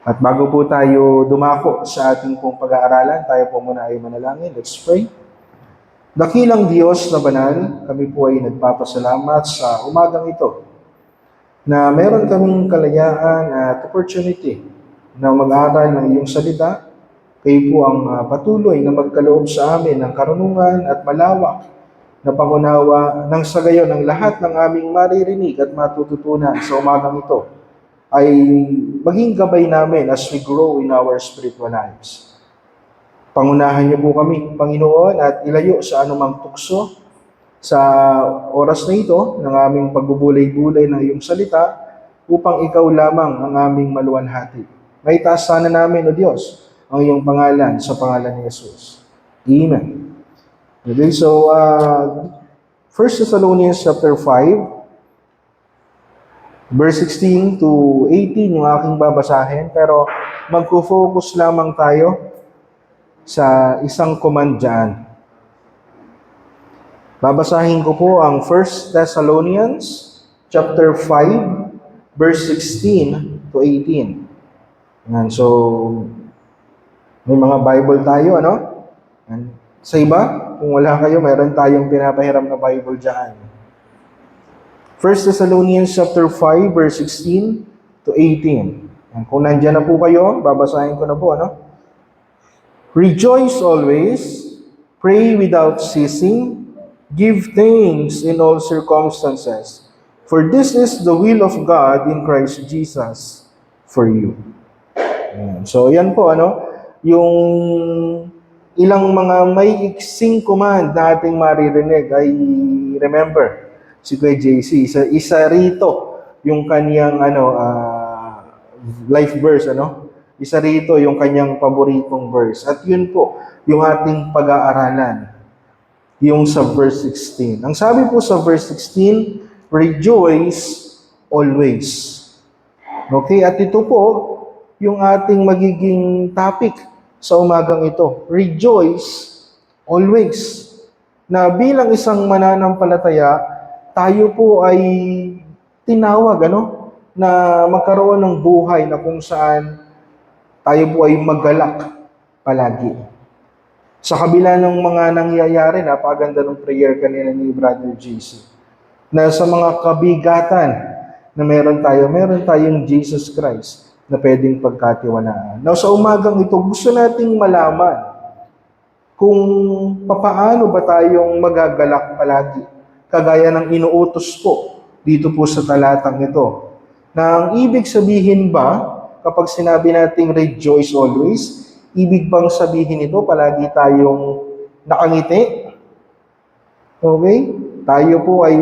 At bago po tayo dumako sa ating pong pag-aaralan, tayo po muna ay manalangin. Let's pray. Dakilang Diyos na banal, kami po ay nagpapasalamat sa umagang ito na meron kaming kalayaan at opportunity na mag-aral ng iyong salita. Kayo po ang patuloy na magkaloob sa amin ng karunungan at malawak na pangunawa nang sa gayon ng lahat ng aming maririnig at matututunan sa umagang ito ay maging gabay namin as we grow in our spiritual lives. Pangunahan niyo po kami, Panginoon, at ilayo sa anumang tukso sa oras na ito ng aming pagbubulay-bulay ng iyong salita upang ikaw lamang ang aming maluwalhati. May taas sana namin, O Diyos, ang iyong pangalan sa pangalan ni Jesus. Amen. Okay, so 1 Thessalonians chapter 5, verse 16 to 18 yung aking babasahin, pero magpo-focus lamang tayo sa isang command dyan. Babasahin ko po ang 1 Thessalonians chapter 5, verse 16 to 18. Yan, so, may mga Bible tayo, ano? Yan. Sa iba, kung wala kayo, mayroon tayong pinapahiram na Bible dyan. 1 Thessalonians chapter 5, verse 16 to 18. Yan, kung nandyan na po kayo, babasahin ko na po, ano? Rejoice always, pray without ceasing, give thanks in all circumstances, for this is the will of God in Christ Jesus for you. Yan. So, yan po, ano? Yung ilang mga may iksing command na ating maririnig ay remember, si Kuya JC, isa rito yung kanyang life verse, ano? Isa rito yung kanyang paboritong verse. At yun po, yung ating pag-aaralan, yung sa verse 16. Ang sabi po sa verse 16, rejoice always. Okay, at ito po, yung ating magiging topic sa umagang ito. Rejoice always. Na bilang isang mananampalataya, tayo po ay tinawag, ano? Na magkaroon ng buhay na kung saan tayo po ay magalak palagi. Sa kabila ng mga nangyayari, napakaganda ng prayer kanina ni Brother JC. Na sa mga kabigatan na meron tayong Jesus Christ na pwedeng pagkatiwalaan. Now, sa umagang ito, gusto nating malaman kung papaano ba tayong magagalak palagi, kagaya ng inuutos po dito po sa talatang ito. Na ang ibig sabihin ba, kapag sinabi nating rejoice always, ibig bang sabihin ito palagi tayong nakangiti? Okay? Tayo po ay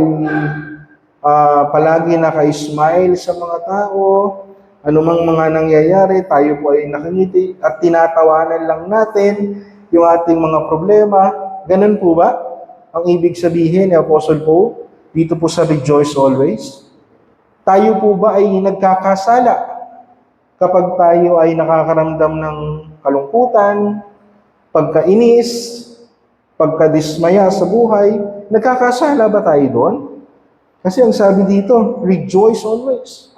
palagi naka-smile sa mga tao, anumang mga nangyayari, tayo po ay nakangiti at tinatawanan lang natin yung ating mga problema. Ganun po ba ang ibig sabihin ni Apostle Paul dito po sa rejoice always? Tayo po ba ay nagkakasala kapag tayo ay nakakaramdam ng kalungkutan, pagkainis, pagkadismaya sa buhay? Nagkakasala ba tayo doon? Kasi ang sabi dito, rejoice always.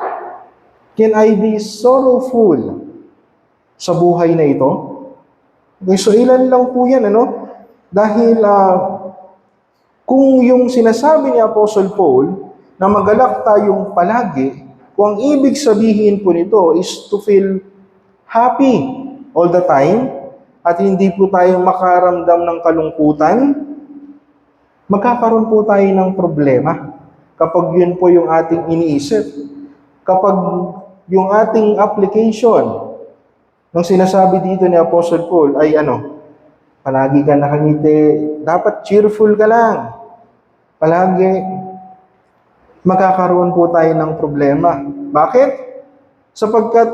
Can I be sorrowful sa buhay na ito? Okay, so ilan lang po yan, ano? Dahil kung yung sinasabi ni Apostle Paul na magalak tayong palagi, kung ang ibig sabihin po nito is to feel happy all the time at hindi po tayo makaramdam ng kalungkutan, magkakaroon po tayo ng problema kapag yun po yung ating iniisip. Kapag yung ating application ng sinasabi dito ni Apostle Paul ay palagi ka nakangiti, dapat cheerful ka lang. Palagi, magkakaroon po tayo ng problema. Bakit? Sapagkat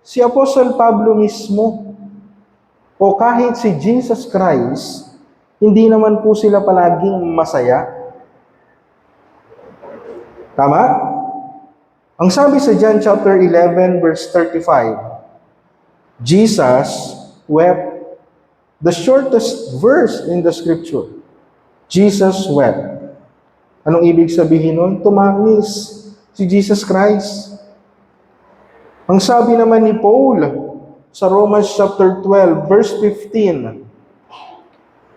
si Apostle Pablo mismo o kahit si Jesus Christ, hindi naman po sila palaging masaya. Tama? Ang sabi sa John chapter 11 verse 35, Jesus wept. The shortest verse in the scripture. Jesus wept. Anong ibig sabihin nun? Tumangis si Jesus Christ. Ang sabi naman ni Paul sa Romans chapter 12, verse 15,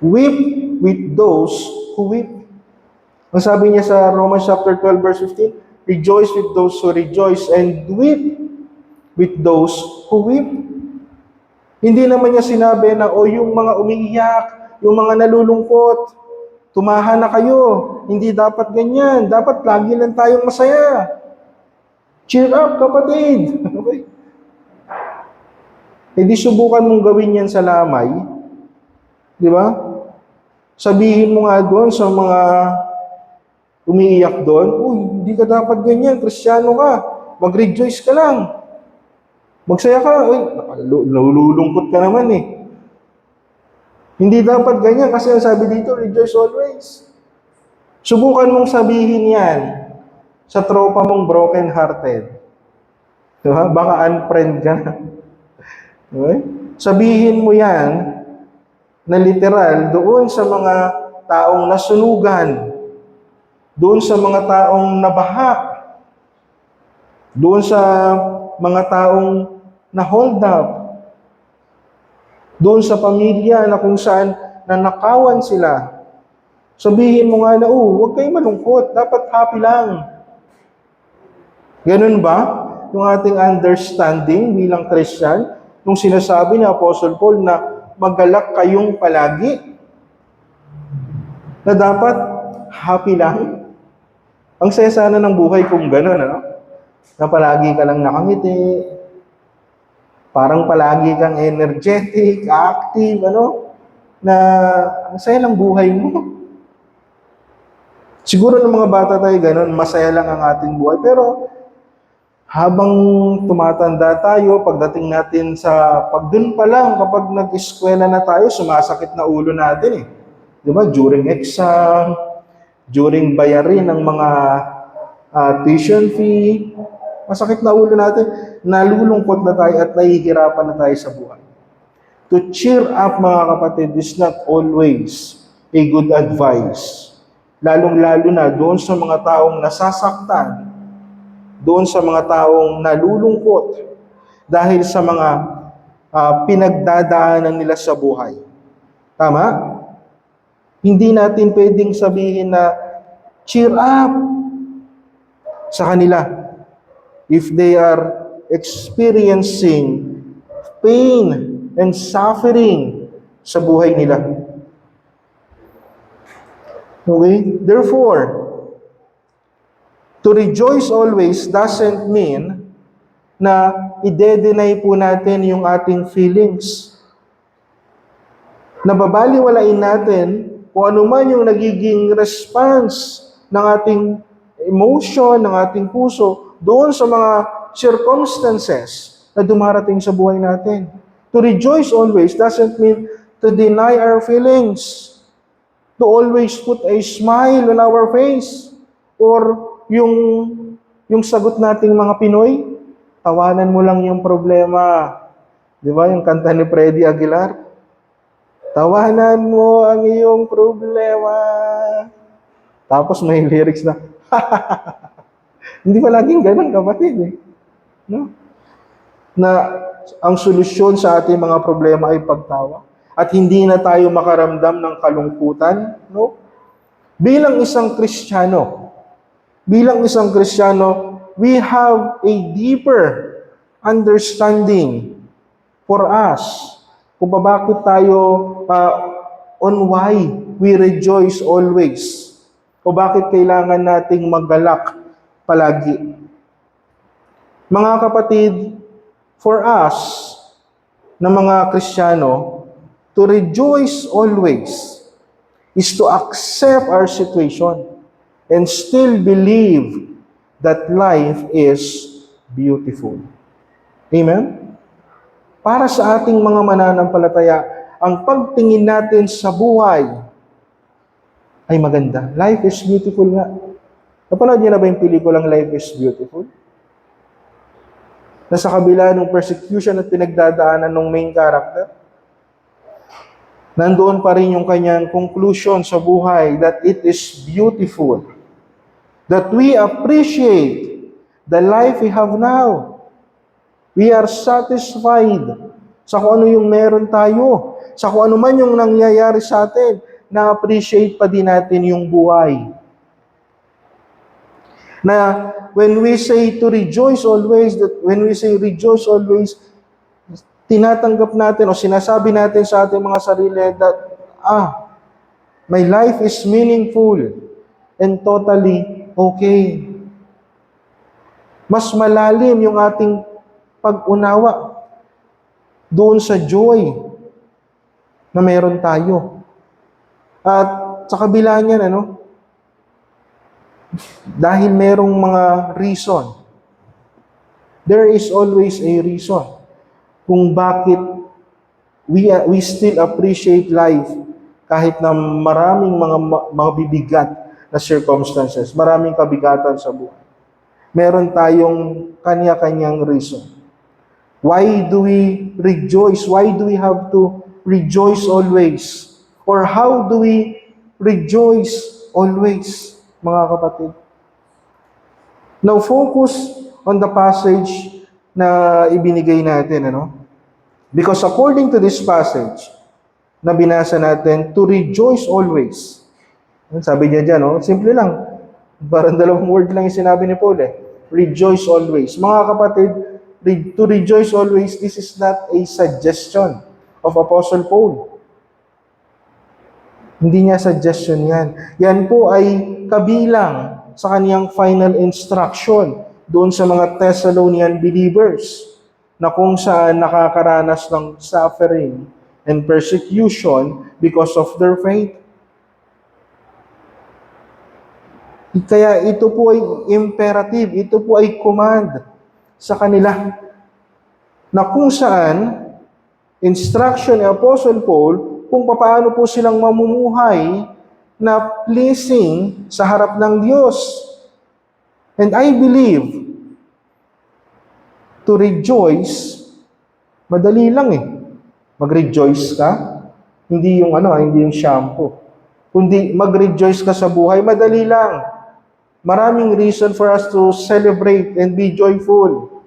weep with those who weep. Ang sabi niya sa Romans chapter 12, verse 15, rejoice with those who rejoice and weep with those who weep. Hindi naman niya sinabi na, o yung mga umiiyak, yung mga nalulungkot, tumahan na kayo. Hindi dapat ganyan. Dapat lagi lang tayong masaya. Cheer up, kapatid. Okay? E di subukan mong gawin yan sa lamay. Di ba? Sabihin mo nga doon sa mga umiiyak doon, uy, hindi ka dapat ganyan, Kristiyano ka. Mag-rejoice ka lang. Magsaya ka. Uy, nalulungkot ka naman eh. Hindi dapat ganyan kasi ang sabi dito, rejoice always. Subukan mong sabihin yan sa tropa mong broken-hearted. Diba? Baka unfriend ka na. Okay? Sabihin mo yan na literal doon sa mga taong nasunugan, doon sa mga taong nabaha, doon sa mga taong na-hold up, doon sa pamilya na kung saan nanakawan sila. Sabihin mo nga na, huwag kayong malungkot, dapat happy lang. Ganun ba? Yung ating understanding bilang Christian, nung sinasabi ni Apostle Paul na magalak kayong palagi, na dapat happy lang. Ang saya sana ng buhay kung gano'n, ano? Na palagi ka lang nakangiti, parang palagi kang energetic, active, ano? Na ang saya lang buhay mo. Siguro ng mga bata tayo gano'n, masaya lang ang ating buhay. Pero habang tumatanda tayo, pagdating natin sa pagdun pa lang, kapag nag-eskwela na tayo, sumasakit na ulo natin eh. Di ba? During exam, during bayarin ng mga tuition fee, masakit na ulo natin, nalulungkot na tayo at nahihirapan na tayo sa buhay. To cheer up, mga kapatid, is not always a good advice. Lalong-lalo na doon sa mga taong nasasaktan, doon sa mga taong nalulungkot dahil sa mga pinagdadaanan nila sa buhay. Tama? Hindi natin pwedeng sabihin na cheer up sa kanila if they are experiencing pain and suffering sa buhay nila. Okay? Therefore, to rejoice always doesn't mean na ide-deny po natin yung ating feelings. Nababaliwalain natin kung ano man yung nagiging response ng ating emotion, ng ating puso, doon sa mga circumstances na dumarating sa buhay natin. To rejoice always doesn't mean to deny our feelings, to always put a smile on our face, or yung sagot nating mga Pinoy, tawanan mo lang yung problema. Di ba? Yung kanta ni Freddy Aguilar. Tawanan mo ang iyong problema. Tapos may lyrics na, hindi pa laging ganun, kapatid eh. No? Na ang solusyon sa ating mga problema ay pagtawa. At hindi na tayo makaramdam ng kalungkutan. No? Bilang isang Kristiyano, we have a deeper understanding for us kung bakit tayo on why we rejoice always. O bakit kailangan nating maggalak palagi. Mga kapatid, for us na mga Kristiyano, to rejoice always is to accept our situation and still believe that life is beautiful. Amen? Para sa ating mga mananampalataya, ang pagtingin natin sa buhay ay maganda. Life is beautiful nga. Napanood niyo na ba yung pelikulang Life is Beautiful? Na sa kabila ng persecution at pinagdadaanan ng main character, nandoon pa rin yung kanyang conclusion sa buhay that it is beautiful. That we appreciate the life we have now. We are satisfied sa kung ano yung meron tayo. Sa kung ano man yung nangyayari sa atin, na-appreciate pa din natin yung buhay. Na when we say to rejoice always, that when we say rejoice always, tinatanggap natin o sinasabi natin sa ating mga sarili that, my life is meaningful and totally okay. Mas malalim yung ating pag-unawa doon sa joy na meron tayo. At sa kabila niyan, dahil merong mga reason, there is always a reason kung bakit we still appreciate life kahit na maraming mga bibigat na circumstances, maraming kabigatan sa buhay. Meron tayong kanya-kanyang reason. Why do we rejoice? Why do we have to rejoice always? Or how do we rejoice always, mga kapatid? Now, focus on the passage na ibinigay natin, Because according to this passage na binasa natin, to rejoice always. Sabi niya dyan, simple lang. Parang 2 word lang yung sinabi ni Paul, Rejoice always. Mga kapatid, to rejoice always, this is not a suggestion of Apostle Paul. Hindi niya suggestion yan. Yan po ay kabilang sa kaniyang final instruction doon sa mga Thessalonian believers na kung saan nakakaranas ng suffering and persecution because of their faith. Kaya ito po ay imperative, ito po ay command sa kanila na kung saan instruction ni Apostle Paul kung paano po silang mamumuhay na pleasing sa harap ng Diyos. And I believe to rejoice, madali lang mag-rejoice ka, hindi yung hindi yung shampoo. Kundi mag-rejoice ka sa buhay, madali lang. Maraming reason for us to celebrate and be joyful.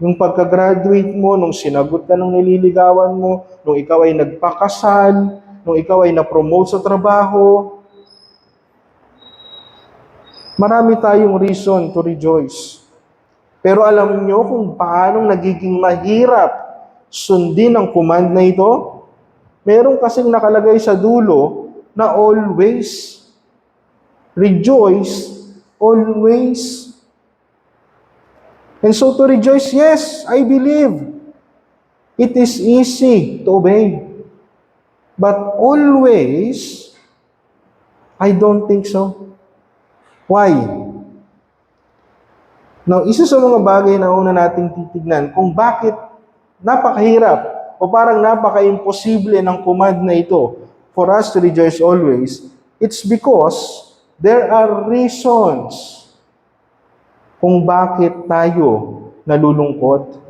Yung pagka-graduate mo, nung sinagot ka ng nililigawan mo, nung ikaw ay nagpakasal, nung ikaw ay na-promote sa trabaho. Marami tayong reason to rejoice. Pero alam niyo kung paanong nagiging mahirap sundin ang command na ito? Meron kasing nakalagay sa dulo na always. Rejoice always. And so to rejoice, yes, I believe it is easy to obey. But always, I don't think so. Why? Now, isa sa mga bagay na una nating titignan kung bakit napakahirap o parang napaka-imposible ng command na ito for us to rejoice always, it's because there are reasons kung bakit tayo nalulungkot.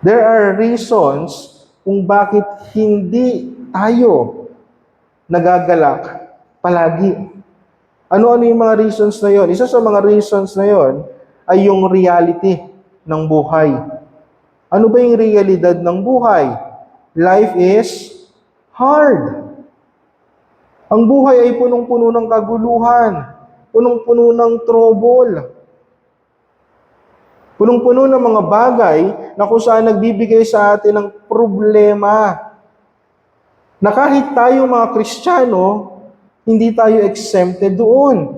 There are reasons kung bakit hindi tayo nagagalak palagi. Ano-ano yung mga reasons na yon? Isa sa mga reasons na yon ay yung reality ng buhay. Ano ba yung realidad ng buhay? Life is hard. Ang buhay ay punong-puno ng kaguluhan, punong-puno ng trouble, punong-puno ng mga bagay na kung saan nagbibigay sa atin ng problema. Na kahit tayo mga Kristiyano, hindi tayo exempted doon.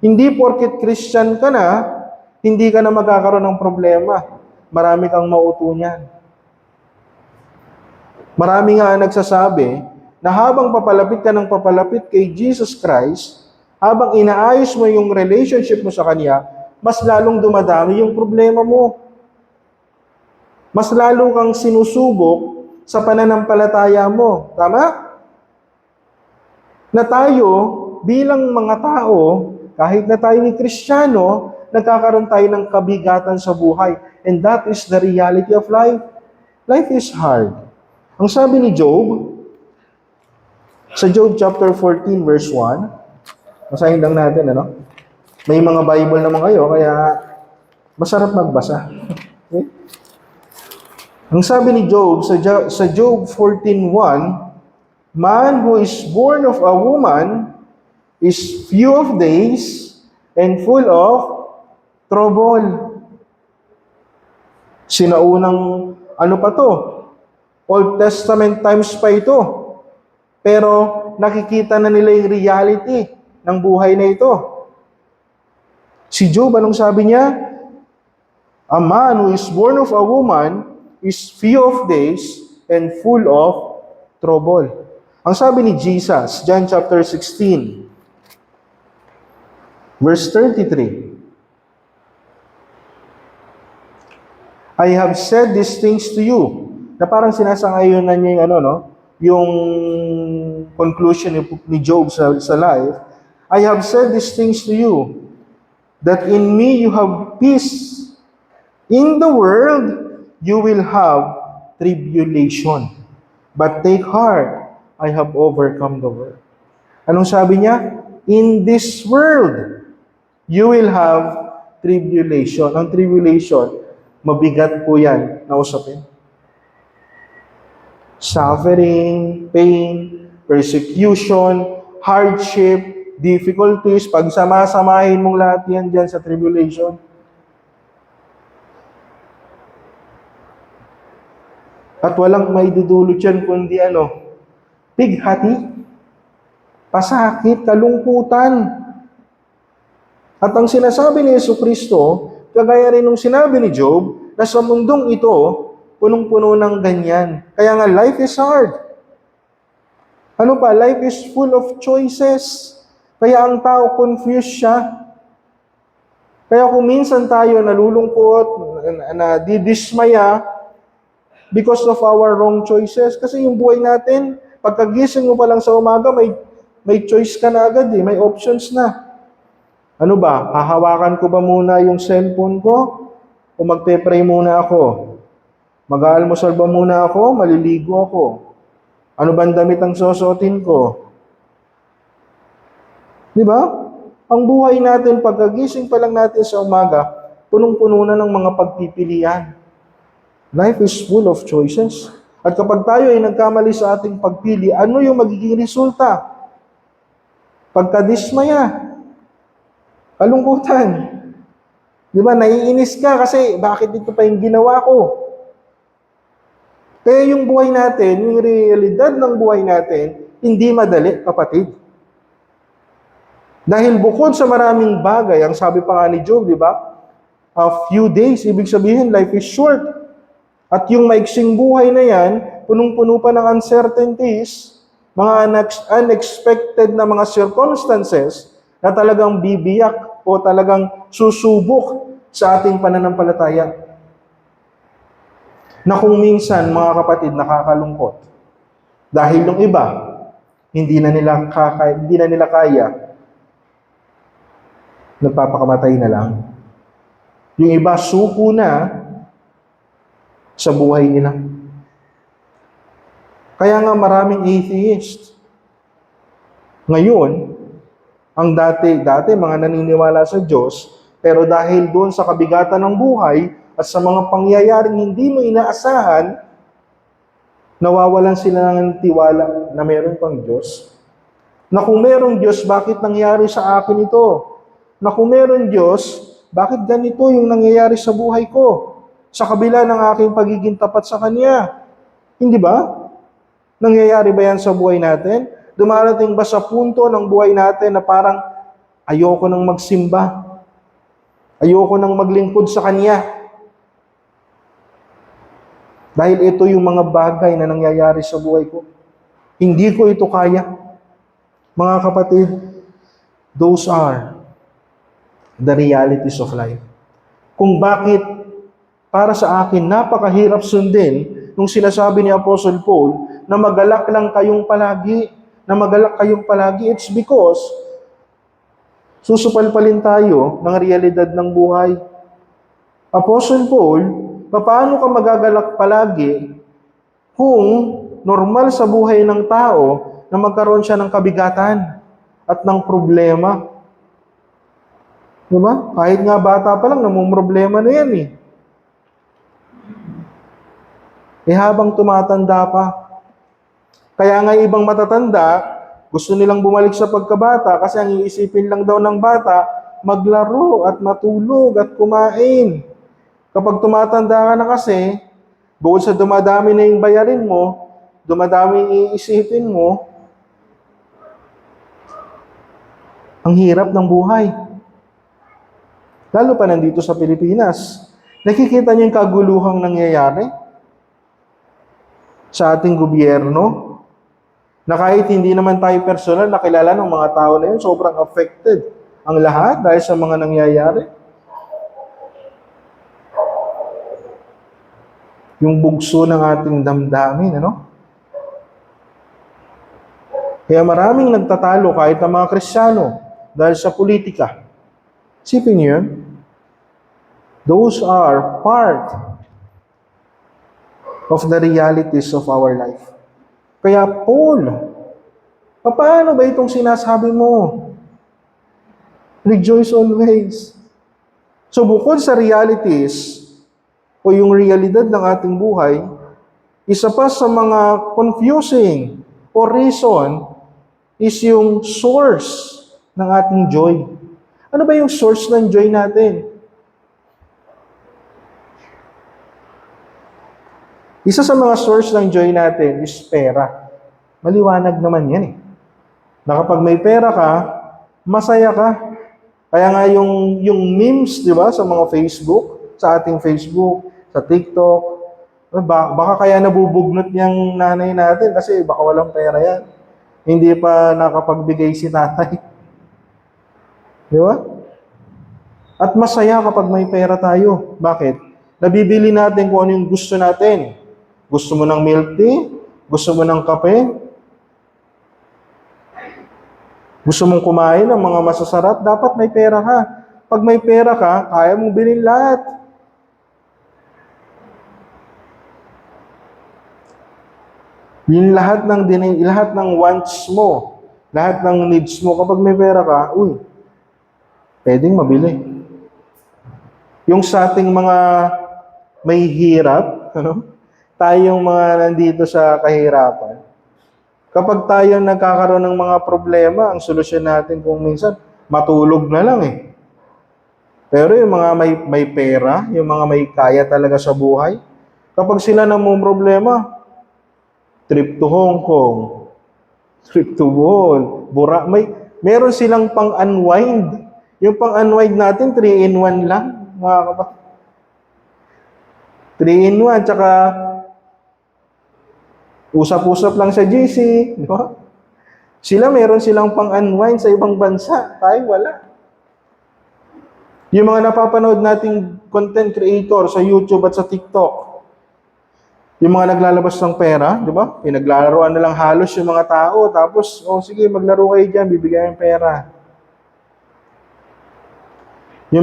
Hindi porket Christian ka na, hindi ka na magkakaroon ng problema. Marami kang mautunan. Marami nga nagsasabi na habang papalapit ka ng papalapit kay Jesus Christ, habang inaayos mo yung relationship mo sa Kanya, mas lalong dumadami yung problema mo. Mas lalo kang sinusubok sa pananampalataya mo. Tama? Na tayo, bilang mga tao, kahit na tayo ni Kristiyano, nagkakaroon tayo ng kabigatan sa buhay. And that is the reality of life. Life is hard. Ang sabi ni Job, sa Job chapter 14 verse 1, basahin lang natin, May mga Bible naman kayo, kaya Masarap magbasa. Okay? Ang sabi ni Job, sa Job 14:1, man who is born of a woman is few of days and full of trouble. Sinaunang ano pa to? Old Testament times pa ito. Pero nakikita na nila yung reality ng buhay na ito. Si Job, anong sabi niya? A man who is born of a woman is few of days and full of trouble. Ang sabi ni Jesus, John chapter 16, verse 33, I have said these things to you. Na parang sinasangayunan niya yung yung conclusion ni Job sa life. I have said these things to you, that in me you have peace. In the world, you will have tribulation. But take heart, I have overcome the world. Anong sabi niya? In this world, you will have tribulation. Ang tribulation, mabigat po yan na usapin. Suffering, pain, persecution, hardship, difficulties, pag sama-samahin mong lahat yan dyan sa tribulation, at walang may dudulot yan kundi bighati, pasakit, kalungkutan. At ang sinasabi ni Jesucristo, kagaya rin nung sinabi ni Job, na sa mundong ito, punong-puno ng ganyan. Kaya nga, life is hard. Ano pa? Life is full of choices. Kaya ang tao confused siya. Kaya kung minsan tayo nalulungkot, nadidismaya, because of our wrong choices. Kasi yung buhay natin, pagkagising mo pa lang sa umaga, may choice ka na agad may options na. Ano ba? Hahawakan ko ba muna yung cellphone ko? O magpe-pray muna ako? Mag-aalmusal ba muna ako? Maliligo ako? Ano ba ang damit ang susuotin ko? Di ba? Ang buhay natin, pagkagising pa lang natin sa umaga, punong-puno na ng mga pagpipilian. Life is full of choices. At kapag tayo ay nagkamali sa ating pagpili, ano yung magiging resulta? Pagkadismaya, kalungkutan. Di ba? Naiinis ka kasi bakit ito pa yung ginawa ko? Kaya yung buhay natin, yung realidad ng buhay natin, hindi madali, kapatid. Dahil bukod sa maraming bagay, ang sabi pa nga ni Job, di ba? A few days, ibig sabihin, life is short. At yung maiksing buhay na yan, punong-puno pa ng uncertainties, mga unexpected na mga circumstances na talagang bibiyak o talagang susubok sa ating pananampalataya. Na kung minsan, mga kapatid, nakakalungkot. Dahil yung iba, hindi na nila kaya, nagpapakamatay na lang. Yung iba, suko na sa buhay nila. Kaya nga maraming atheist. Ngayon, ang dati mga naniniwala sa Diyos, pero dahil doon sa kabigatan ng buhay at sa mga pangyayaring hindi mo inaasahan, nawawalan sila ng tiwala na meron pang Diyos. Na kung merong Diyos, bakit nangyari sa akin ito? Na kung meron Diyos, bakit ganito yung nangyayari sa buhay ko? Sa kabila ng aking pagiging tapat sa Kanya. Hindi ba? Nangyayari ba yan sa buhay natin? Dumarating ba sa punto ng buhay natin na parang ayoko nang magsimba? Ayoko nang maglingkod sa Kanya? Dahil ito yung mga bagay na nangyayari sa buhay ko. Hindi ko ito kaya. Mga kapatid, those are the realities of life. Kung bakit para sa akin, napakahirap sundin nung sinasabi ni Apostle Paul na magalak lang kayong palagi, na magalak kayong palagi. It's because susupalpalin tayo ng realidad ng buhay. Apostle Paul, paano ka magagalak palagi kung normal sa buhay ng tao na magkaroon siya ng kabigatan at ng problema? Di ba? Kahit nga bata pa lang, namumroblema na yan eh. Habang tumatanda pa, kaya nga ibang matatanda, gusto nilang bumalik sa pagkabata kasi ang iisipin lang daw ng bata, maglaro at matulog at kumain. Kapag tumatanda ka na kasi, bukod sa dumadami na yung bayarin mo, dumadami yung iisipin mo, ang hirap ng buhay. Lalo pa nandito sa Pilipinas. Nakikita niyo yung kaguluhang nangyayari sa ating gobyerno, na kahit hindi naman tayo personal nakilala ng mga tao na yun, sobrang affected ang lahat dahil sa mga nangyayari. Yung bugso ng ating damdamin, ano? Kaya maraming nagtatalo kahit ang mga Kristiyano dahil sa politika. Isipin niyo yun? Those are part of the realities of our life. Kaya Paul, paano ba itong sinasabi mo? Rejoice always. So bukod sa realities o yung realidad ng ating buhay, isa pa sa mga confusing o reason is yung source ng ating joy. Ano ba yung source ng joy natin? Isa sa mga source ng joy natin is pera. Maliwanag naman yan eh. Na kapag may pera ka, masaya ka. Kaya nga yung memes, di ba, sa mga Facebook, sa ating Facebook, sa TikTok, baka kaya nabubugnot niyang nanay natin kasi baka walang pera yan. Hindi pa nakapagbigay si tatay. Di ba? At masaya kapag may pera tayo. Bakit? Nabibili natin kung ano yung gusto natin. Gusto mo ng milk tea? Gusto mo ng kape? Gusto mong kumain ng mga masasarap? Dapat may pera ka. Pag may pera ka, kaya mong bilhin lahat. Yung lahat ng wants mo, lahat ng needs mo, kapag may pera ka, pwedeng mabili. Yung sa ating mga may hirap, tayong mga nandito sa kahirapan, kapag tayo nagkakaroon ng mga problema, ang solusyon natin kung minsan, matulog na lang eh. Pero yung mga may pera, yung mga may kaya talaga sa buhay, kapag sila namang problema, trip to Hong Kong, trip to Bohol, meron silang pang-unwind. Yung pang-unwind natin, 3-in-1 lang, mga kapatid. 3-in-1, tsaka usap-usap lang sa GC, di ba? Meron silang pang-unwind sa ibang bansa. Tayo, wala. Yung mga napapanood nating content creator sa YouTube at sa TikTok, yung mga naglalabas ng pera, di ba? Pinaglalaroan na lang halos yung mga tao, tapos, sige, maglaro kayo dyan, bibigyan yung pera. Yung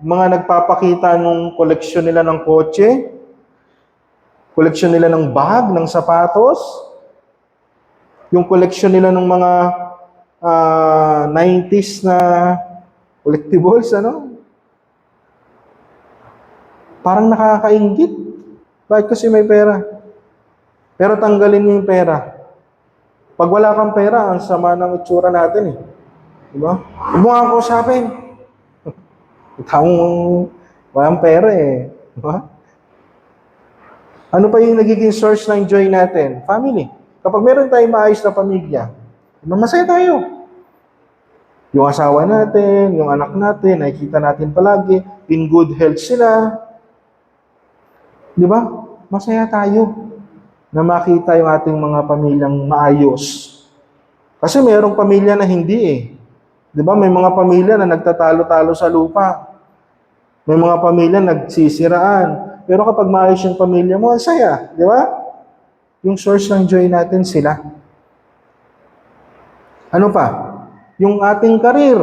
mga nagpapakita nung koleksyon nila ng kotse, koleksyon nila ng bag, ng sapatos, yung koleksyon nila ng mga 90s na collectibles, parang nakakaingit. Bakit? Kasi may pera. Pero tanggalin mo yung pera. Pag wala kang pera, ang sama ng itsura natin eh. Diba? Huwag mo nga kausapin. Taong walang pera eh. Diba? Ano pa yung nagiging source ng joy natin? Family. Kapag meron tayong maayos na pamilya, masaya tayo. Yung asawa natin, yung anak natin, nakikita natin palagi, in good health sila. Di ba? Masaya tayo na makita yung ating mga pamilyang maayos. Kasi mayroong pamilya na hindi eh. Di ba? May mga pamilya na nagtatalo-talo sa lupa. May mga pamilya nagsisiraan. Pero kapag maayos yung pamilya mo, saya. Di ba? Yung source ng joy natin sila. Ano pa? Yung ating karir.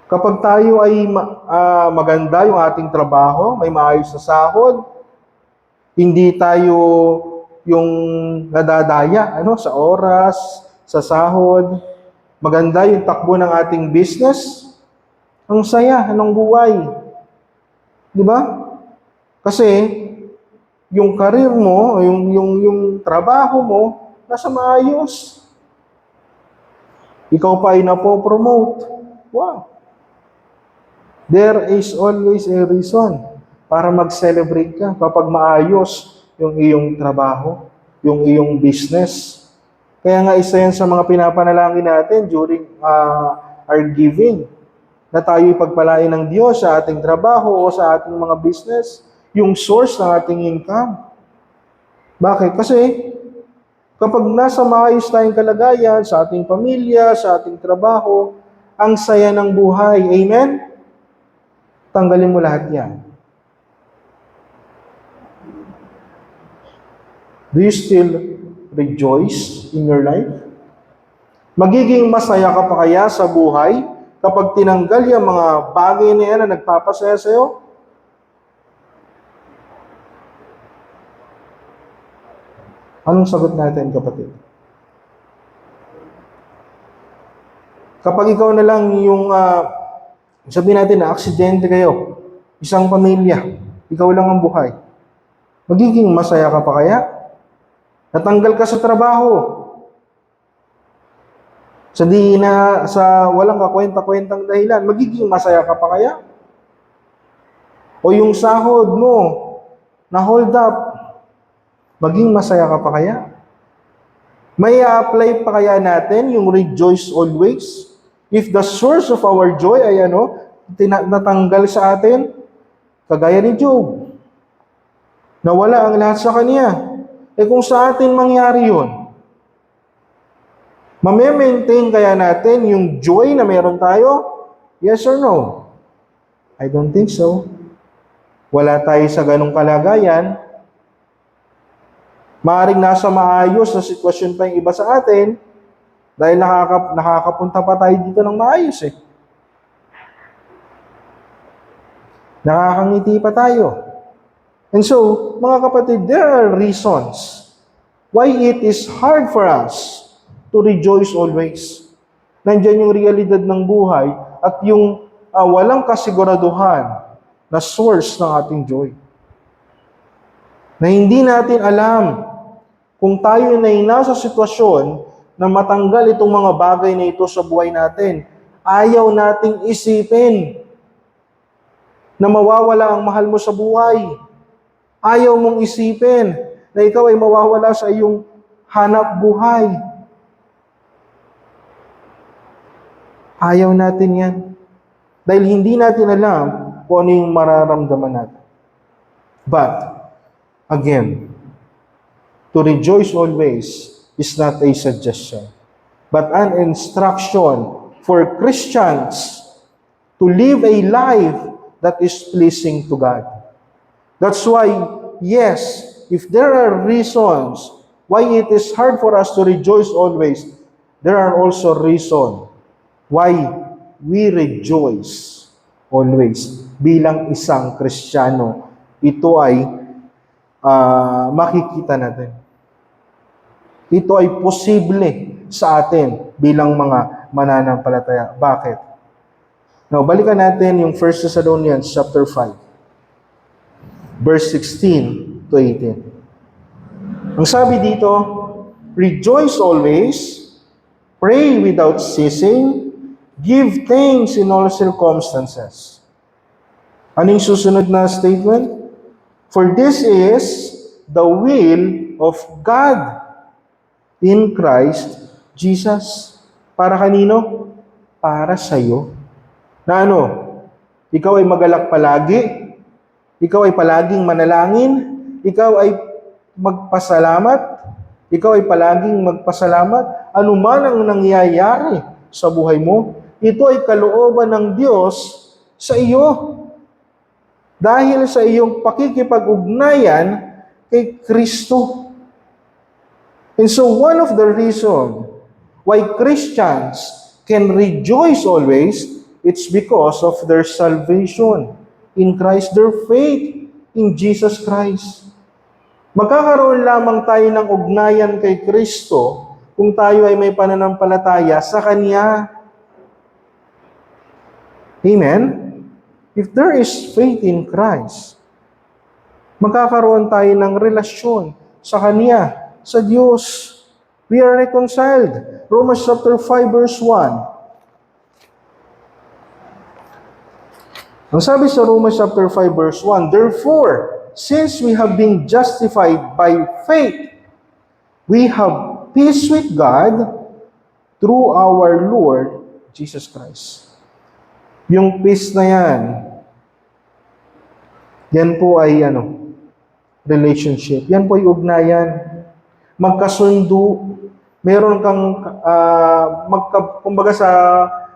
Kapag tayo ay maganda yung ating trabaho, may maayos na sahod, hindi tayo yung nadadaya sa oras, sa sahod, maganda yung takbo ng ating business, ang saya ng buhay. Di ba? Kasi, yung karir mo, yung trabaho mo, nasa maayos. Ikaw pa ay napopromote. Wow. There is always a reason para mag-celebrate ka kapag maayos yung iyong trabaho, yung iyong business. Kaya nga isa yan sa mga pinapanalangin natin during our giving, na tayo ipagpalain ng Diyos sa ating trabaho o sa ating mga business, yung source ng ating income. Bakit? Kasi kapag nasa maayos tayong kalagayan sa ating pamilya, sa ating trabaho, ang saya ng buhay. Amen? Tanggalin mo lahat yan. Do you still rejoice in your life? Magiging masaya ka pa kaya sa buhay kapag tinanggal yung mga bagay na yan na nagpapasaya sa'yo? Anong sagot natin, kapatid? Kapag ikaw na lang yung, sabihin natin na aksidente kayo, isang pamilya, ikaw lang ang buhay, magiging masaya ka pa kaya? Natanggal ka sa trabaho, sa walang kakwenta-kwentang dahilan, magiging masaya ka pa kaya? O yung sahod mo, na hold up, maging masaya ka pa kaya? May apply pa kaya natin yung rejoice always? If the source of our joy ay natanggal sa atin, kagaya ni Job, nawala ang lahat sa kanya. Kung sa atin mangyari yun, mame-maintain kaya natin yung joy na meron tayo? Yes or no? I don't think so. Wala tayo sa ganong kalagayan. Maaring nasa maayos na sitwasyon pa yung iba sa atin dahil nakakapunta pa tayo dito ng maayos eh. Nakakangiti pa tayo. And so, mga kapatid, there are reasons why it is hard for us to rejoice always. Nandiyan yung realidad ng buhay at yung walang kasiguraduhan na source ng ating joy. Na hindi natin alam kung tayo na nasa sitwasyon na matanggal itong mga bagay na ito sa buhay natin. Ayaw nating isipin na mawawala ang mahal mo sa buhay. Ayaw mong isipin na ikaw ay mawawala sa iyong hanap buhay. Ayaw natin yan. Dahil hindi natin alam kung ano yung mararamdaman natin. But, again, to rejoice always is not a suggestion, but an instruction for Christians to live a life that is pleasing to God. That's why, yes, if there are reasons why it is hard for us to rejoice always, there are also reasons why we rejoice always. Bilang isang Kristiyano, ito ay makikita natin. Ito ay posible sa atin bilang mga mananampalataya. Bakit? Now, balikan natin yung 1 Thessalonians chapter 5. Verse 16 to 18. Ang sabi dito, rejoice always, pray without ceasing, give thanks in all circumstances. Anong susunod na statement? For this is the will of God in Christ Jesus. Para kanino? Para sa'yo. Na ano? Ikaw ay magalak palagi, ikaw ay palaging manalangin, ikaw ay magpasalamat, ikaw ay palaging magpasalamat, anuman ang nangyayari sa buhay mo, ito ay kalooban ng Diyos sa iyo. Dahil sa iyong pakikipag-ugnayan kay Kristo. And so one of the reasons why Christians can rejoice always, it's because of their salvation in Christ, their faith in Jesus Christ. Magkakaroon lamang tayo ng ugnayan kay Kristo kung tayo ay may pananampalataya sa Kanya. Amen? If there is faith in Christ, magkakaroon tayo ng relasyon sa Kanya, sa Diyos. We are reconciled. Romans chapter 5 verse 1. Ang sabi sa Romans chapter 5 verse 1, therefore, since we have been justified by faith, we have peace with God through our Lord Jesus Christ. Yung peace na yan po ay relationship. Yan po ay ugnayan. Magkasundo. Meron kang, kumbaga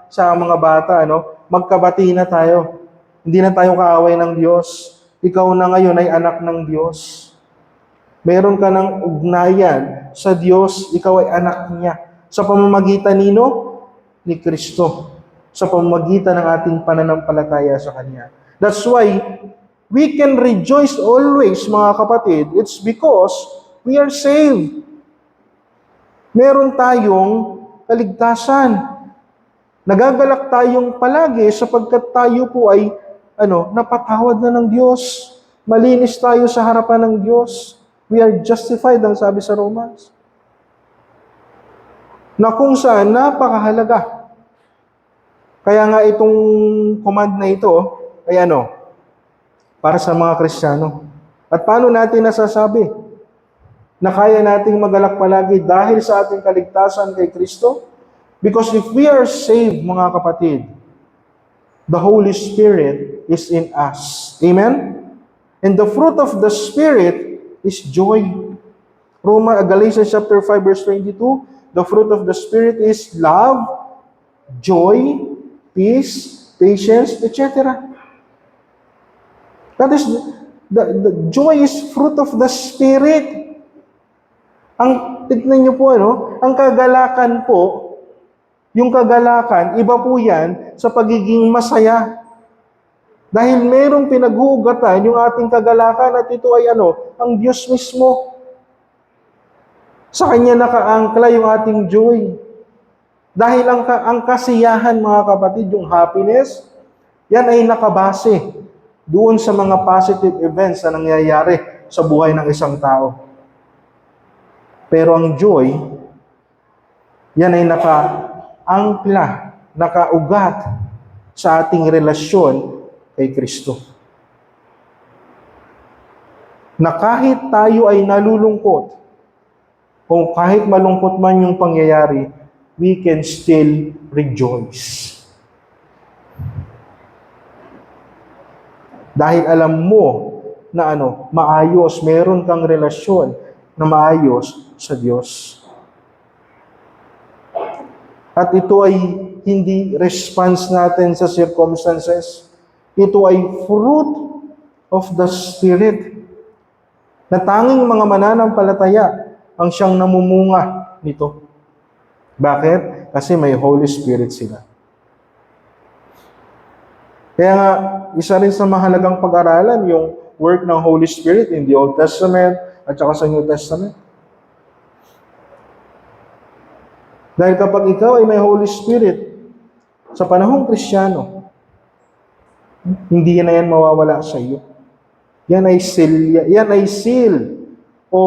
sa mga bata, magkabati na tayo. Hindi na tayo kaaway ng Diyos. Ikaw na ngayon ay anak ng Diyos. Meron ka ng ugnayan sa Diyos, ikaw ay anak niya. Sa pamamagitan ni Kristo. Sa pamamagitan ng ating pananampalataya sa Kanya. That's why we can rejoice always, mga kapatid. It's because we are saved. Meron tayong kaligtasan. Nagagalak tayong palagi sapagkat tayo po ay napatawad na ng Diyos. Malinis tayo sa harapan ng Diyos. We are justified, ang sabi sa Romans. Na kung saan napakahalaga. Kaya nga itong command na ito ay para sa mga Kristiyano. At paano natin nasasabi na kaya nating magalak palagi dahil sa ating kaligtasan kay Kristo? Because if we are saved, mga kapatid, the Holy Spirit is in us. Amen? And the fruit of the Spirit is joy. Galatians chapter 5 verse 22, the fruit of the Spirit is love, joy, peace, patience, etc. That is, the joy is fruit of the Spirit. Tignan niyo po, ang kagalakan po, yung kagalakan, iba po yan sa pagiging masaya. Dahil merong pinag-uugatan yung ating kagalakan at ito ay ang Diyos mismo. Sa Kanya nakaangkla yung ating joy. Dahil ang kasiyahan, mga kapatid, yung happiness, yan ay nakabase doon sa mga positive events na nangyayari sa buhay ng isang tao. Pero ang joy, yan ay nakaangkla, nakaugat sa ating relasyon kay Kristo. Na kahit tayo ay nalulungkot, o kahit malungkot man yung pangyayari, we can still rejoice. Dahil alam mo na maayos, meron kang relasyon na maayos sa Diyos. At ito ay hindi response natin sa circumstances. Ito ay fruit of the Spirit na tanging mga mananampalataya ang siyang namumunga nito. Bakit? Kasi may Holy Spirit sila. Kaya nga, isa rin sa mahalagang pag-aralan yung work ng Holy Spirit in the Old Testament at saka sa New Testament. Dahil kapag ikaw ay may Holy Spirit sa panahong Kristiyano, hindi na yan mawawala sa iyo. Yan ay seal o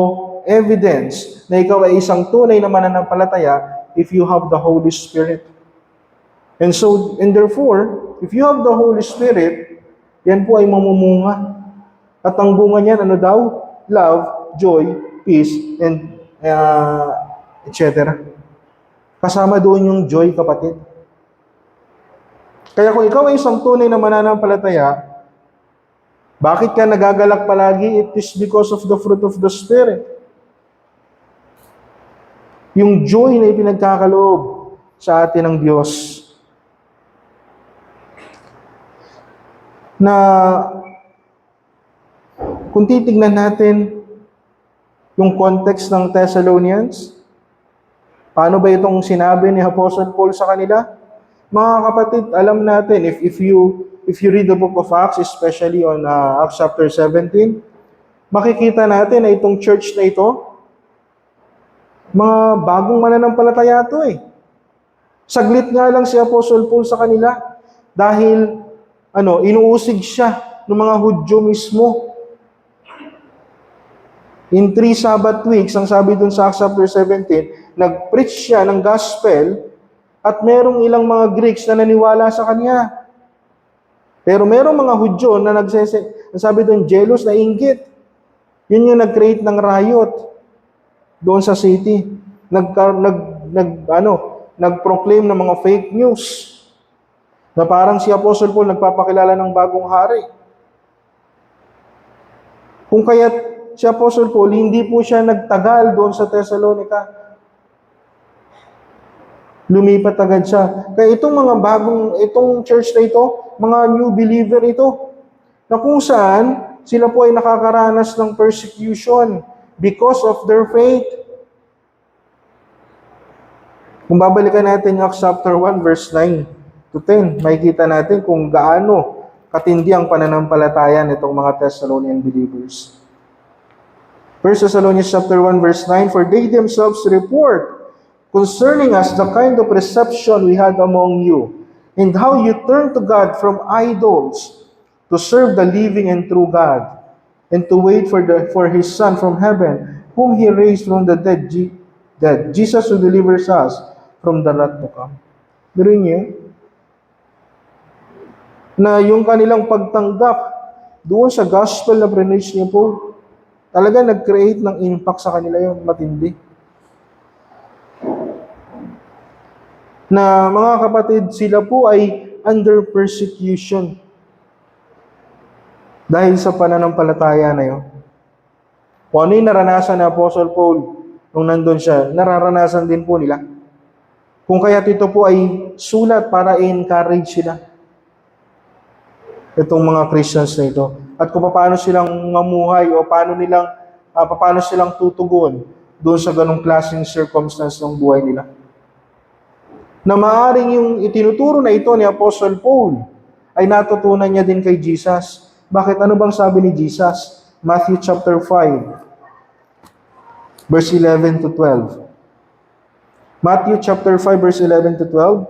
evidence na ikaw ay isang tunay na mananampalataya if you have the Holy Spirit. And therefore, if you have the Holy Spirit, yan po ay mamumunga. At ang bunga niyan, Love, joy, peace, and etc. Kasama doon yung joy, kapatid. Kaya kung ikaw ay isang tunay na mananampalataya, bakit ka nagagalak palagi? It is because of the fruit of the Spirit. Yung joy na ipinagkakaloob sa atin ng Diyos. Na kung titignan natin yung context ng Thessalonians, paano ba itong sinabi ni Apostle Paul sa kanila? Mga kapatid, alam natin, if you read the book of Acts, especially on Acts chapter 17, makikita natin na itong church na ito, Mga bagong mananampalataya to eh. Saglit nga lang si Apostle Paul sa kanila dahil inuusig siya ng mga Hudyo mismo. In 3 Sabbath weeks, ang sabi dun sa Acts chapter 17, nag-preach siya ng gospel at merong ilang mga Greeks na naniwala sa kanya. Pero merong mga Hudyo na ang sabi dun, jealous na inggit. Yun yung nag-create ng riot doon sa city. Nag-proclaim ng mga fake news na parang si Apostle Paul nagpapakilala ng bagong hari. Kung kaya't si Apostle Paul, hindi po siya nagtagal doon sa Thessalonica. Lumipat agad siya. Kaya itong church na ito, mga new believer ito, na kung saan sila po ay nakakaranas ng persecution because of their faith. Kung babalikan natin yung Acts chapter 1, verse 9 to 10, makikita natin kung gaano katindi ang pananampalataya nitong mga Thessalonian believers. 1 Thessalonians chapter 1, verse 9, "For they themselves report concerning us the kind of reception we had among you, and how you turned to God from idols to serve the living and true God, and to wait for His Son from heaven, whom He raised from the dead, Jesus who delivers us from the wrath to come." Pero niyo, na yung kanilang pagtanggap doon sa gospel na preach niya po, talaga nag-create ng impact sa kanila yung matindi. Na mga kapatid, sila po ay under persecution dahil sa pananampalataya na yun. Kung ano yung naranasan ni Apostle Paul nung nandun siya, nararanasan din po nila. Kung kaya't ito po ay sulat para i-encourage sila, itong mga Christians na ito. At kung paano silang mamuhay o paano silang tutugon doon sa ganong klaseng circumstance ng buhay nila. Na maaring yung itinuturo na ito ni Apostle Paul ay natutunan niya din kay Jesus. Bakit? Ano bang sabi ni Jesus? Matthew chapter 5, verse 11 to 12. Matthew chapter 5, verse 11 to 12.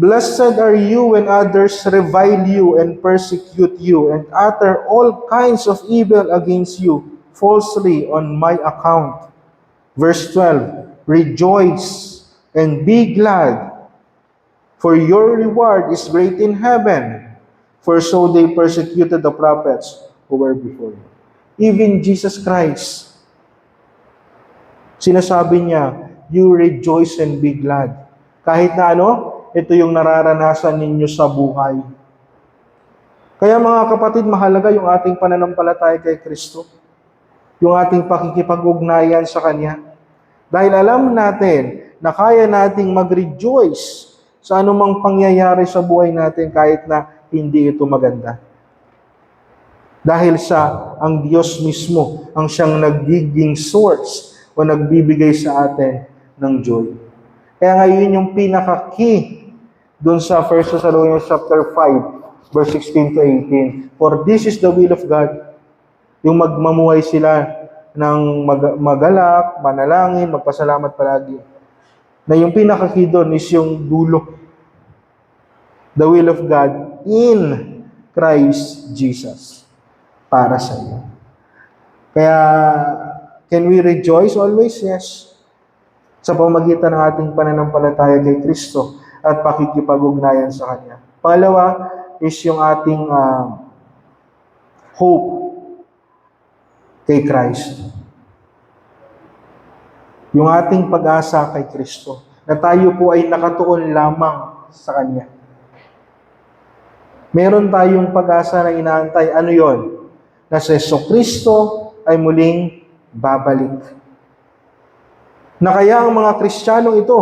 "Blessed are you when others revile you and persecute you and utter all kinds of evil against you falsely on my account." Verse 12, "Rejoice and be glad, for your reward is great in heaven, for so they persecuted the prophets who were before you." Even Jesus Christ, sinasabi niya, you rejoice and be glad. Kahit na ito yung nararanasan ninyo sa buhay. Kaya mga kapatid, mahalaga yung ating pananampalataya kay Kristo. Yung ating pakikipag-ugnayan sa Kanya. Dahil alam natin na kaya nating mag-rejoice sa anumang pangyayari sa buhay natin kahit na hindi ito maganda. Dahil ang Diyos mismo ang siyang nagiging source o nagbibigay sa atin ng joy. Kaya ngayon yung pinaka-key doon sa 1 Thessalonians chapter 5, verse 16 to 18. "For this is the will of God." Yung magmamuhay sila ng magalak, manalangin, magpasalamat palagi. Na yung pinaka-key doon is yung dulo. The will of God in Christ Jesus. Para sa iyo. Kaya, can we rejoice always? Yes. Sa pamagitan ng ating pananampalataya kay Kristo at pakikipag-ugnayan sa Kanya. Pangalawa is yung ating hope kay Christ. Yung ating pag-asa kay Kristo, na tayo po ay nakatuon lamang sa Kanya. Meron tayong pag-asa na inaantay. Ano yon? Na si Kristo ay muling babalik. Na kaya ang mga Kristiyanong ito,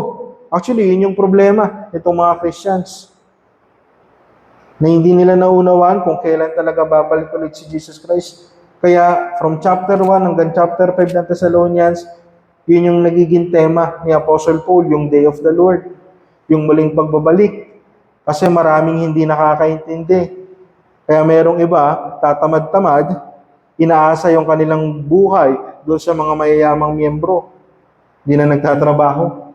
actually, yun yung problema, itong mga Christians. Na hindi nila naunawaan kung kailan talaga babalik ulit si Jesus Christ. Kaya, from chapter 1 hanggang chapter 5 ng Thessalonians, yun yung nagiging tema ni Apostle Paul, yung Day of the Lord. Yung muling pagbabalik. Kasi maraming hindi nakakaintindi. Kaya merong iba, tatamad-tamad, inaasa yung kanilang buhay doon sa mga mayayamang miyembro. Di na nagtatrabaho.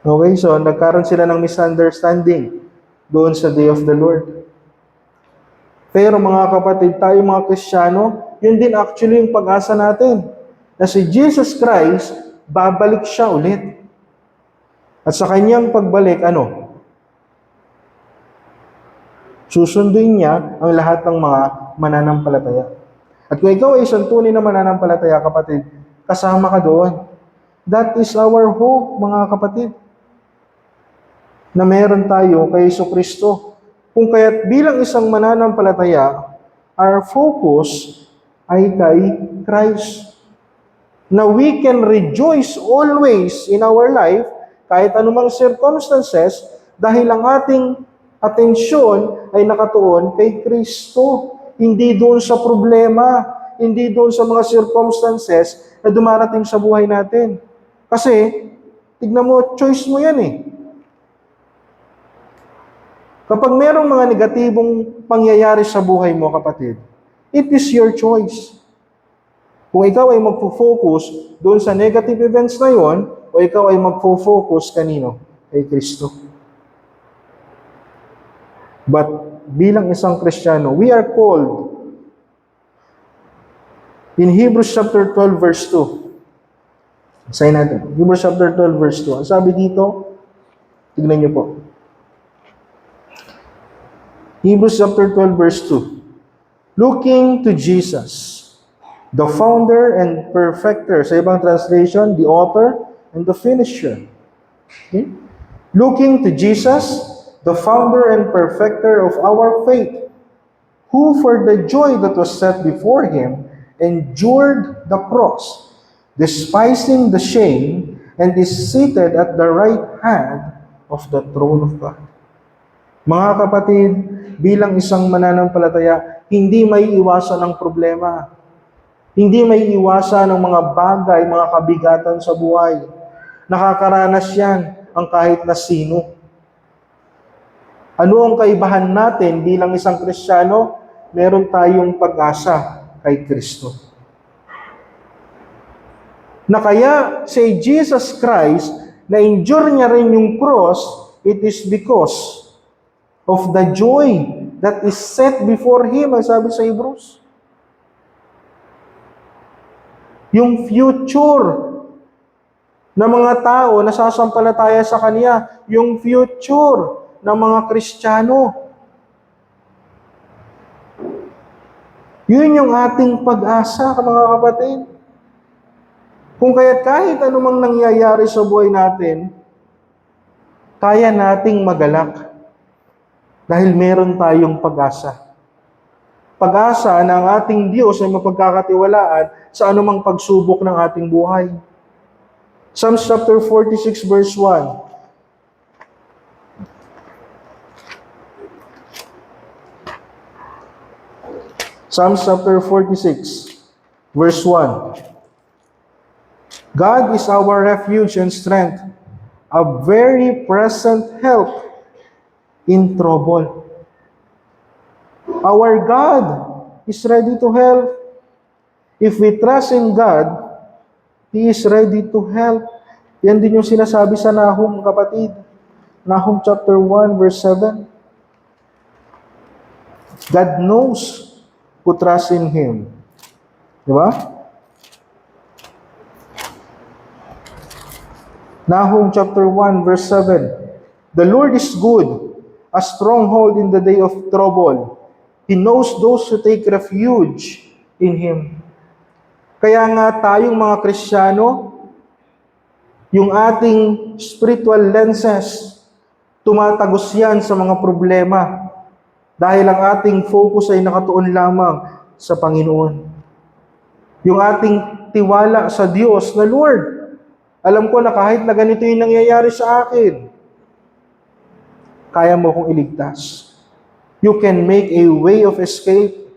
Okay, so nagkaroon sila ng misunderstanding doon sa Day of the Lord. Pero mga kapatid, tayo mga Kristiyano, yun din actually yung pag-asa natin. Na si Jesus Christ, babalik siya ulit. At sa kanyang pagbalik, susunduin niya ang lahat ng mga mananampalataya. At kung ikaw ay isang tunay na mananampalataya, kapatid, kasama ka doon. That is our hope, mga kapatid. Na meron tayo kay Jesucristo. Kung kaya't bilang isang mananampalataya, our focus ay kay Christ. Na we can rejoice always in our life, kahit anumang circumstances, dahil ang ating atensyon ay nakatuon kay Kristo. Hindi doon sa problema, hindi doon sa mga circumstances na dumarating sa buhay natin. Kasi, tignan mo, choice mo yan eh. Kapag merong mga negatibong pangyayari sa buhay mo, kapatid, it is your choice. Kung ikaw ay magpo-focus doon sa negative events na yon, o ikaw ay magpo-focus kanino? Kay Kristo. But bilang isang Kristiyano, we are called in Hebrews chapter 12 verse 2. Basahin natin. Hebrews chapter 12 verse 2. Ang sabi dito, tignan niyo po. Hebrews chapter 12 verse 2. Looking to Jesus, the founder and perfecter. Sa ibang translation, the author and the finisher. Okay? Looking to Jesus, the founder and perfecter of our faith, who for the joy that was set before him endured the cross, despising the shame, and is seated at the right hand of the throne of God. Mga kapatid, bilang isang mananampalataya, hindi may iwasan ang problema. Hindi may iwasan ang mga bagay, mga kabigatan sa buhay. Nakakaranas yan ang kahit na sino. Ano ang kaibahan natin bilang isang Kristiyano? Meron tayong pag-asa kay Kristo. Na kaya si Jesus Christ, na-endure niya rin yung cross, it is because of the joy that is set before Him, ang sabi sa Hebrews. Yung future na mga tao na sasampalataya sa Kanya, yung future ng mga Kristiyano. Yun yung ating pag-asa, mga kapatid. Kung kaya't kahit anumang nangyayari sa buhay natin, kaya nating magalak. Dahil meron tayong pag-asa. Pag-asa na ang ating Diyos ay mapagkakatiwalaan sa anumang pagsubok ng ating buhay. Psalms chapter 46 verse 1. Psalms chapter 46 verse 1. God is our refuge and strength, a very present help in trouble. Our God is ready to help. If we trust in God, He is ready to help. Yan din yung sinasabi sa Nahum, kapatid. Nahum chapter 1, verse 7. God knows who trusts in Him. Diba? Nahum chapter 1, verse 7. The Lord is good, a stronghold in the day of trouble. He knows those who take refuge in Him. Kaya nga tayong mga Kristiyano, yung ating spiritual lenses, tumatagos yan sa mga problema dahil ang ating focus ay nakatuon lamang sa Panginoon. Yung ating tiwala sa Diyos na, Lord, alam ko na kahit na ganito yung nangyayari sa akin, kaya mo kong iligtas. You can make a way of escape.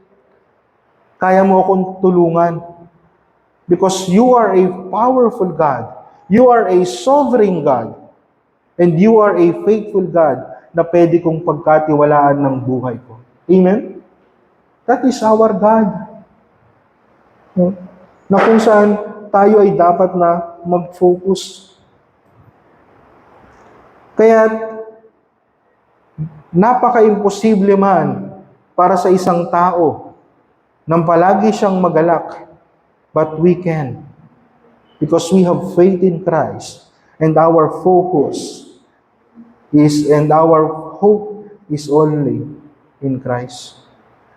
Kaya mo akong tulungan. Because you are a powerful God. You are a sovereign God. And you are a faithful God na pwede kong pagkatiwalaan ng buhay ko. Amen? That is our God. Na kung saan tayo ay dapat na mag-focus. Kaya napaka-imposible man para sa isang tao nang palagi siyang magalak, but we can. Because we have faith in Christ and our focus and our hope is only in Christ.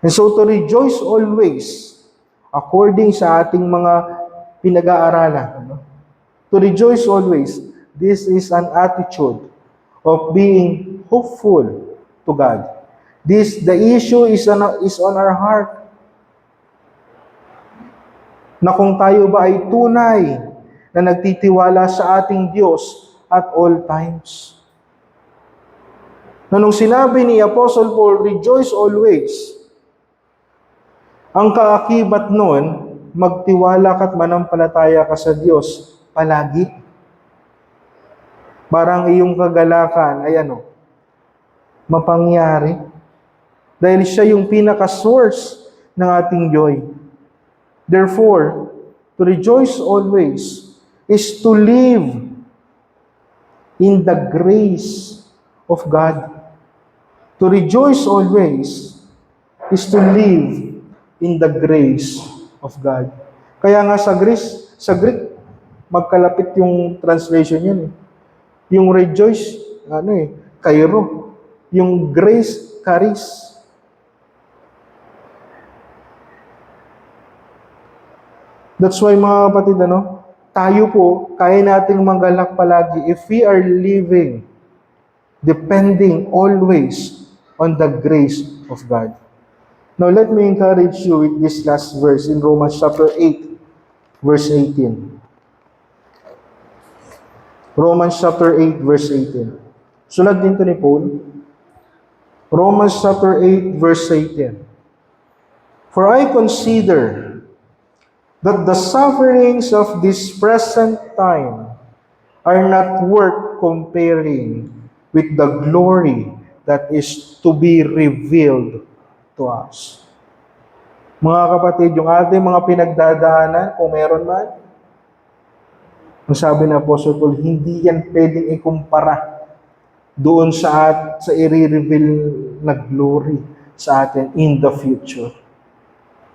And so to rejoice always, according sa ating mga pinag-aaralan, to rejoice always, this is an attitude of being hopeful to God. The issue is on our heart. Na kung tayo ba ay tunay na nagtitiwala sa ating Diyos at all times. Na nung sinabi ni Apostle Paul, rejoice always, ang kaakibat nun, magtiwala ka't manampalataya ka sa Diyos palagi. Parang iyong kagalakan ay mapangyari. Dahil siya yung pinaka-source ng ating joy. Therefore, to rejoice always is to live in the grace of God. To rejoice always is to live in the grace of God. Kaya nga sa Greek, magkalapit yung translation yun. Yung rejoice, kairo. Yung grace, charis. That's why mga kapatid, tayo po, kaya nating magalak palagi if we are living, depending always on the grace of God. Now, let me encourage you with this last verse in Romans chapter 8, verse 18. Romans chapter 8, verse 18. Sulat din to ni Paul. Romans chapter 8, verse 18. For I consider that the sufferings of this present time are not worth comparing with the glory that is to be revealed to us. Mga kapatid, yung ating mga pinagdadaanan, kung meron man, ang sabi ng Apostle Paul, hindi yan pwedeng ikumpara doon sa i-reveal na glory sa atin in the future.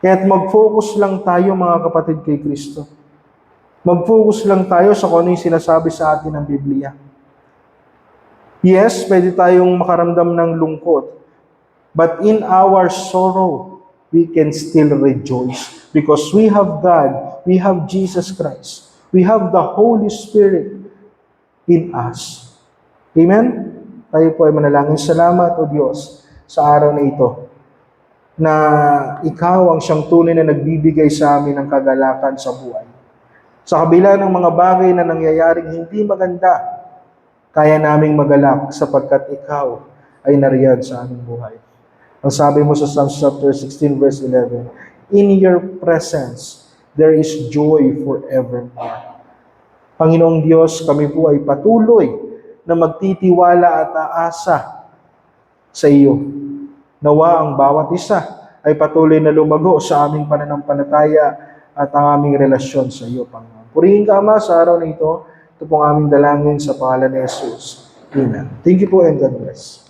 Kaya't mag-focus lang tayo mga kapatid kay Kristo. Mag-focus lang tayo sa kung ano yung sinasabi sa atin ng Biblia. Yes, pwede tayong makaramdam ng lungkot. But in our sorrow, we can still rejoice. Because we have God, we have Jesus Christ. We have the Holy Spirit in us. Amen? Tayo po ay manalangin. Salamat, O Diyos, sa araw na ito, na ikaw ang siyang tunay na nagbibigay sa amin ng kagalakan sa buhay. Sa kabila ng mga bagay na nangyayaring hindi maganda, kaya naming magalak sapagkat ikaw ay nariyan sa aming buhay. Ang sabi mo sa Psalms chapter 16 verse 11, in your presence, there is joy forevermore. Panginoong Diyos, kami po ay patuloy na magtitiwala at aasa sa iyo. Nawa ang bawat isa ay patuloy na lumago sa aming pananampalataya at ang aming relasyon sa iyo, Panginoon. Purihin ka, Ama, sa araw na ito. Ito pong aming dalangin sa pangalan ni Jesus. Amen. Thank you po and God bless.